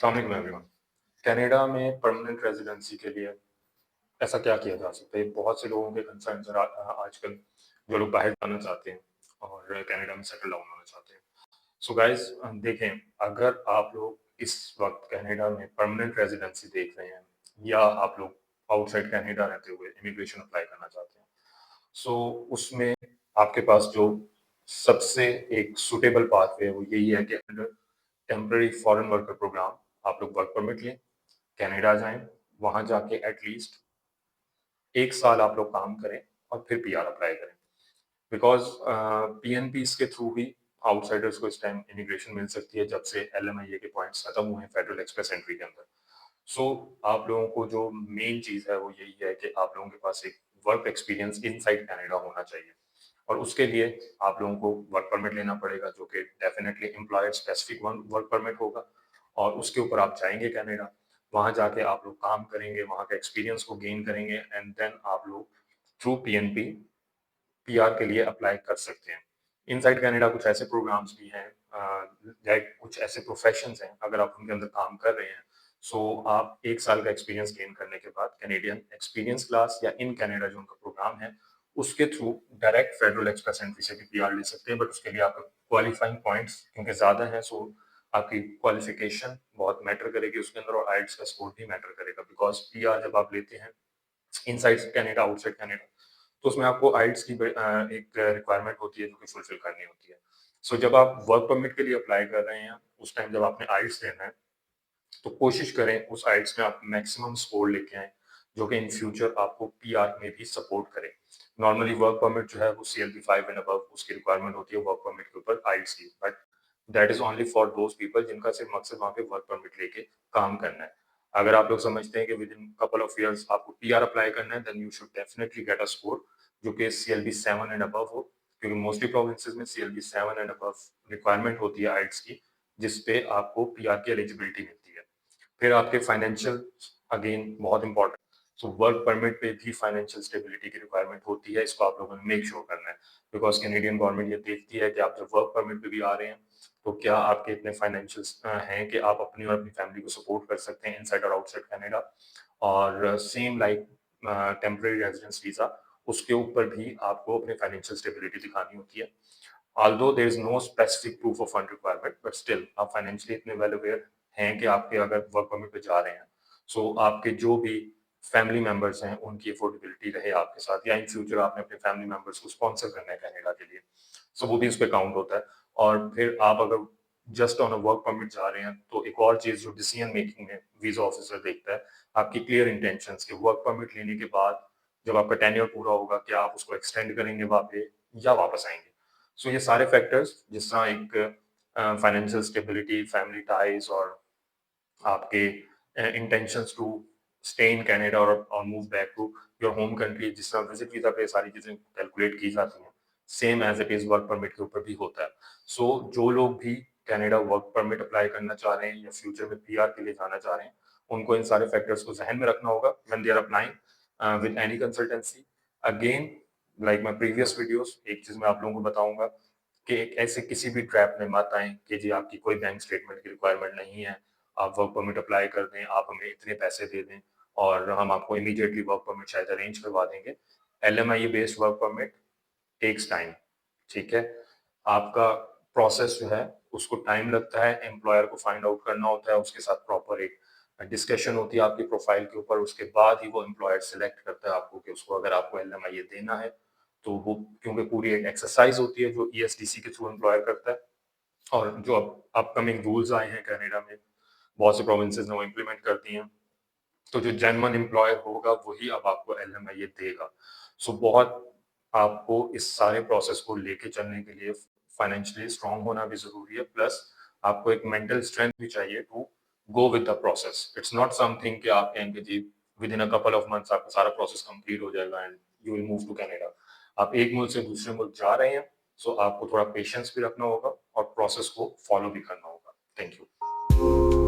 अस्सलाम वालेकुम everyone. Canada में परमानेंट रेज़िडेंसी के लिए ऐसा क्या किया जा सकता है? बहुत से लोगों के कंसर्न्स हैं आजकल जो लोग बाहर जाना चाहते हैं और कनाडा में सेटल डाउन होना चाहते हैं। सो गाइस देखें, अगर आप लोग इस वक़्त कनाडा में परमानेंट रेज़िडेंसी देख रहे हैं या आप लोग आउटसाइड कनाडा रहते हुए इमिग्रेशन अप्लाई करना चाहते हैं, सो उसमें आपके पास जो सबसे एक सूटेबल पाथवे है वो यही है कि under temporary foreign worker programme आप लोग वर्क परमिट लें, कनाडा जाएँ, वहाँ जाके एटलीस्ट 1 साल आप लोग काम करें और फिर पीआर अप्लाई करें। बिकॉज़ पीएनपीज़ के थ्रू ही आउटसाइडर्स को इस टाइम इमिग्रेशन मिल सकती है जब से एलएमआईए के पॉइंट्स खत्म हुए हैं फेडरल एक्सप्रेस एंट्री के अंदर। सो आप लोगों को जो मेन चीज़ है वो यही है कि आप लोगों के पास एक वर्क एक्सपीरियंस इनसाइड कनाडा होना चाहिए और उसके लिए आप लोगों को वर्क परमिट लेना पड़ेगा जो कि definitely employer specific one work permit होगा और उसके ऊपर आप जाएँगे कनाडा, वहाँ जाके आप लोग काम करेंगे, वहाँ का एक्सपीरियंस को गेन करेंगे एंड देन आप लोग थ्रू पीएनपी पीआर के लिए अप्लाई कर सकते हैं। इनसाइड कनाडा कुछ ऐसे प्रोग्राम्स भी हैं लाइक कुछ ऐसे प्रोफेशंस हैं, अगर आप उनके अंदर काम कर रहे हैं, सो आप 1 साल का एक्सपीरियंस गेन करने के बाद कैनेडियन एक्सपीरियंस क्लास या इन कनाडा जो उनका प्रोग्राम है, उसके through direct federal express entry से भी पीआर ले सकते हैं, बट उसके लिए आपका क्वालिफाइंग पॉइंट्स क्योंकि ज़्यादा हैं, सो आपकी क्वालिफिकेशन बहुत मैटर करेगी उसके अंदर और आईएलटीएस का स्कोर भी मैटर करेगा बिकॉज़ पीआर जब आप लेते हैं इनसाइड कनाडा, आउटसाइड कनाडा, तो उसमें आपको आइल्स की एक रिक्वायरमेंट होती है जो कि फुलफिल करनी होती है। सो जब आप वर्क परमिट के लिए अप्लाई कर रहे हैं, उस टाइम जब आपने आइल्स देना है, तो कोशिश करें उस आइल्स में आप मैक्सिमम स्कोर लेके आएँ, जो कि इन फ्यूचर आपको पीआर में भी सपोर्ट करे। नॉर्मली वर्क परमिट जो है वो सीएलबी 5 एंड अबव उसकी रिक्वायरमेंट होती है वर्क परमिट के ऊपर आइल्स की, but that is only for those people जिनका सिर्फ मकसद वहाँ पे वर्क परमिट लेके काम करना है। अगर आप लोग समझते हैं कि विदिन कपल ऑफ इयर्स आपको पीआर अप्लाई करना है, then you should definitely get a score जो कि सीएलबी 7 एंड अबव हो, क्योंकि मोस्टली प्रोविंसेस में सीएलबी 7 एंड अबव रिक्वायरमेंट होती है आइल्स की, जिस पे आपको पीआर की एलिजिबिलिटी मिलती है। फिर आपके फाइनेंशियल अगेन बहुत इंपॉर्टेंट, सो वर्क परमिट पे भी फाइनेंशियल स्टेबिलिटी की रिक्वायरमेंट होती है, इसको आप लोगों ने मेक श्योर करना है बिकॉज कैनेडियन गवर्नमेंट ये देखती है कि आप जब वर्क परमिट पे भी आ रहे हैं तो क्या आपके इतने फाइनेंशियल्स हैं कि आप अपनी और अपनी फैमिली को सपोर्ट कर सकते हैं इनसाइड और आउटसाइड कनाडा। और same like temporary residence visa, उसके ऊपर भी आपको अपनी फाइनेंशियल स्टेबिलिटी दिखानी होती है। Although there is no specific proof of fund requirement, but still आप फाइनेंशियली इतने वेल अवेयर हैं कि आपके अगर वर्क परमिट पे जा रहे हैं, सो आपके जो भी फैमिली मेंबर्स हैं उनकी अफोर्डेबिलिटी रहे आपके साथ, या इन फ्यूचर आपने अपने फैमिली मेंबर्स को स्पॉन्सर करना है कनाडा के लिए, सो वो भी इस पे काउंट होता है। और फिर आप अगर just on a work permit जा रहे हैं तो एक और चीज जो डिसीजन मेकिंग में वीजा ऑफिसर देखता है, आपकी क्लियर इंटेंशंस कि वर्क परमिट लेने के बाद जब आपका टेन्योर पूरा होगा क्या आप उसको एक्सटेंड करेंगे वहाँ पे या वापस आएंगे। सो ये सारे फैक्टर्स जिस तरह एक फाइनेंशियल स्टेबिलिटी, फैमिली टाइज और आपके intentions to stay in Canada और move back to your home country, जिस तरह विजिट वीजा पे सारी चीजें कैलकुलेट की जाती हैं, same as it is work permit के ऊपर भी होता है। सो जो लोग भी कनाडा वर्क परमिट अप्लाई करना चाह रहे हैं या फ्यूचर में पीआर के लिए जाना चाह रहे हैं, उनको इन सारे फैक्टर्स को जहन में रखना होगा when they are applying with any consultancy. Again like my previous videos, एक चीज मैं आप लोगों को बताऊंगा कि ऐसे किसी भी ट्रैप में मत आएँ कि जी आपकी कोई बैंक स्टेटमेंट की रिक्वायरमेंट नहीं है, आप वर्क परमिट अप्लाई कर दें, आप हमें इतने पैसे दे दें और हम आपको इमीडिएटली वर्क परमिट शायद अरेंज करवा देंगे। LMI based work permit takes time, ठीक है? आपका प्रोसेस जो है उसको टाइम लगता है, एम्प्लॉयर को फाइंड आउट करना होता है, उसके साथ प्रॉपर एक डिस्कशन होती है आपकी प्रोफाइल के ऊपर, उसके बाद ही वो एम्प्लॉयर सिलेक्ट करता है आपको कि उसको अगर आपको एलएमआई देना है, तो वो क्योंकि पूरी एक एक्सरसाइज होती है जो ईएसडीसी के थ्रू एम्प्लॉयर करता है। और जो अब अपकमिंग रूल्स आए हैं कनाडा में, बहुत से प्रोविंसेस ने वो इम्प्लीमेंट कर दिए हैं, तो जो जेन्युइन एम्प्लॉयर होगा वही अब आपको एलएमआई देगा। सो बहुत आपको इस सारे प्रोसेस को लेके चलने के लिए फाइनेंशियली स्ट्रांग होना भी ज़रूरी है, प्लस आपको एक मेंटल स्ट्रेंथ भी चाहिए to go with the process. It's not something कि आप कहेंगे जी within a couple of months आपका सारा प्रोसेस कंप्लीट हो जाएगा and you will move to Canada. आप एक मुल्क से दूसरे मुल्क जा रहे हैं, सो आपको थोड़ा पेशेंस भी रखना होगा और प्रोसेस को फॉलो भी करना होगा। Thank you.